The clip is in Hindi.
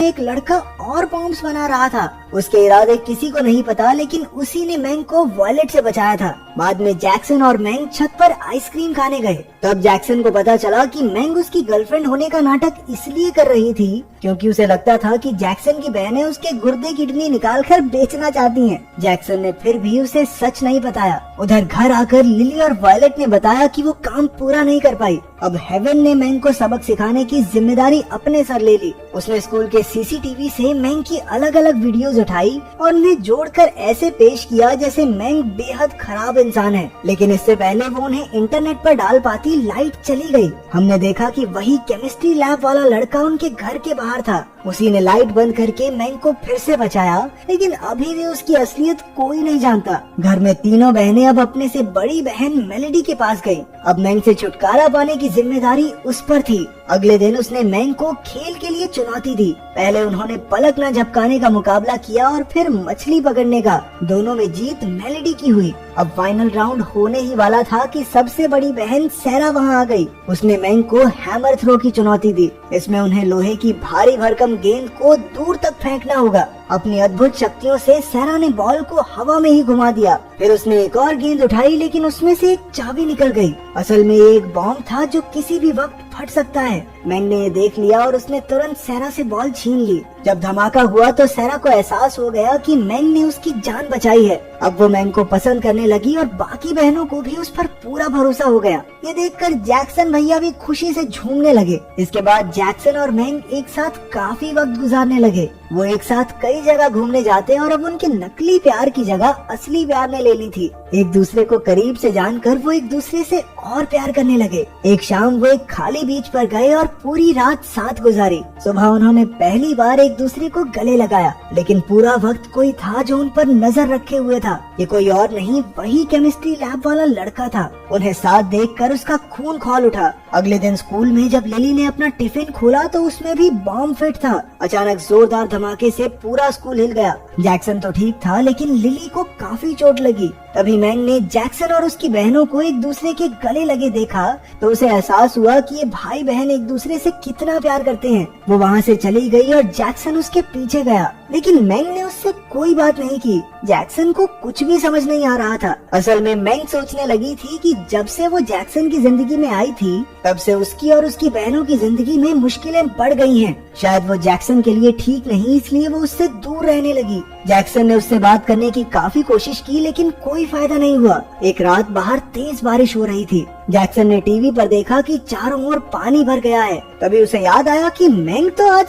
से एक लड़का और बॉम्ब्स बना रहा था। उसके इरादे किसी को नहीं पता, लेकिन उसी ने मैंग को वॉयलेट से बचाया था। बाद में जैक्सन और मैंग छत पर आइसक्रीम खाने गए। तब जैक्सन को पता चला कि मैंग उसकी गर्लफ्रेंड होने का नाटक इसलिए कर रही थी क्योंकि उसे लगता था कि जैक्सन की बहनें उसके गुर्दे किडनी निकाल कर बेचना चाहती हैं। जैक्सन ने फिर भी उसे सच नहीं बताया। उधर घर आकर लिली और वॉयलेट ने बताया कि वो काम पूरा नहीं कर पाई। अब हेवन ने मैंग को सबक सिखाने की जिम्मेदारी अपने सर ले ली। उसने स्कूल के सीसीटीवी से मैंग की अलग अलग वीडियोस उठाई और उन्हें जोड़कर ऐसे पेश किया जैसे मैंग बेहद खराब इंसान है। लेकिन इससे पहले वो उन्हें इंटरनेट पर डाल पाती, लाइट चली गई। हमने देखा कि वही केमिस्ट्री लैब वाला लड़का उनके घर के बाहर था। उसी ने लाइट बंद करके मैंग को फिर से बचाया, लेकिन अभी भी उसकी असलियत कोई नहीं जानता। घर में तीनों बहनें अब अपने से बड़ी बहन मेलेडी के पास गयी। अब मैंग से छुटकारा पाने की जिम्मेदारी उस पर थी। अगले दिन उसने मैंग को खेल के लिए चुनौती दी। पहले उन्होंने पलक न झपकाने का मुकाबला किया और फिर मछली पकड़ने का। दोनों में जीत मेलेडी की हुई। अब फाइनल राउंड होने ही वाला था कि सबसे बड़ी बहन सैरा वहां आ गई। उसने मैंग को हैमर थ्रो की चुनौती दी। इसमें उन्हें लोहे की भारी भरकम गेंद को दूर तक फेंकना होगा। अपनी अद्भुत शक्तियों से सैरा ने बॉल को हवा में ही घुमा दिया। फिर उसने एक और गेंद उठाई, लेकिन उसमें से एक चाबी निकल गई। असल में ये एक बॉम्ब था जो किसी भी वक्त फट सकता है। मैंग ने ये देख लिया और उसने तुरंत सैरा से बॉल छीन ली। जब धमाका हुआ तो सैरा को एहसास हो गया कि मैंग ने उसकी जान बचाई है। अब वो मैंग को पसंद करने लगी और बाकी बहनों को भी उस पर पूरा भरोसा हो गया। ये देखकर जैक्सन भैया भी खुशी से झूमने लगे। इसके बाद जैक्सन और मैंग एक साथ काफी वक्त गुजारने लगे। वो एक साथ कई जगह घूमने जाते और अब उनके नकली प्यार की जगह असली प्यार ने ले ली थी। एक दूसरे को करीब से जानकर वो एक दूसरे से और प्यार करने लगे। एक शाम वो एक खाली बीच पर गए और पूरी रात साथ गुजारी। सुबह उन्होंने पहली बार एक दूसरे को गले लगाया, लेकिन पूरा वक्त कोई था जो उन पर नजर रखे हुए था। ये कोई और नहीं, वही केमिस्ट्री लैब वाला लड़का था। उन्हें साथ देखकर उसका खून खौल उठा। अगले दिन स्कूल में जब लिली ने अपना टिफिन खोला तो उसमें भी बॉम्ब फिट था। अचानक जोरदार धमाके से पूरा स्कूल हिल गया। जैक्सन तो ठीक था, लेकिन लिली को काफी चोट लगी। तभी मैंग ने जैक्सन और उसकी बहनों को एक दूसरे के गले लगे देखा तो उसे एहसास हुआ कि ये भाई बहन एक दूसरे से कितना प्यार करते हैं। वो वहाँ से चली गई और जैक्सन उसके पीछे गया, लेकिन मैंग ने उससे कोई बात नहीं की। जैक्सन को कुछ भी समझ नहीं आ रहा था। असल में मैंग सोचने लगी थी कि जब से वो जैक्सन की जिंदगी में आई थी तब से उसकी और उसकी बहनों की जिंदगी में मुश्किलें बढ़ गई हैं। शायद वो जैक्सन के लिए ठीक नहीं, इसलिए वो उससे दूर रहने लगी। जैक्सन ने उससे बात करने की काफी कोशिश की, लेकिन कोई फायदा नहीं हुआ। एक रात बाहर तेज बारिश हो रही थी। जैक्सन ने टीवी पर देखा कि चारों ओर पानी भर गया है। तभी उसे याद आया कि मैंग तो आज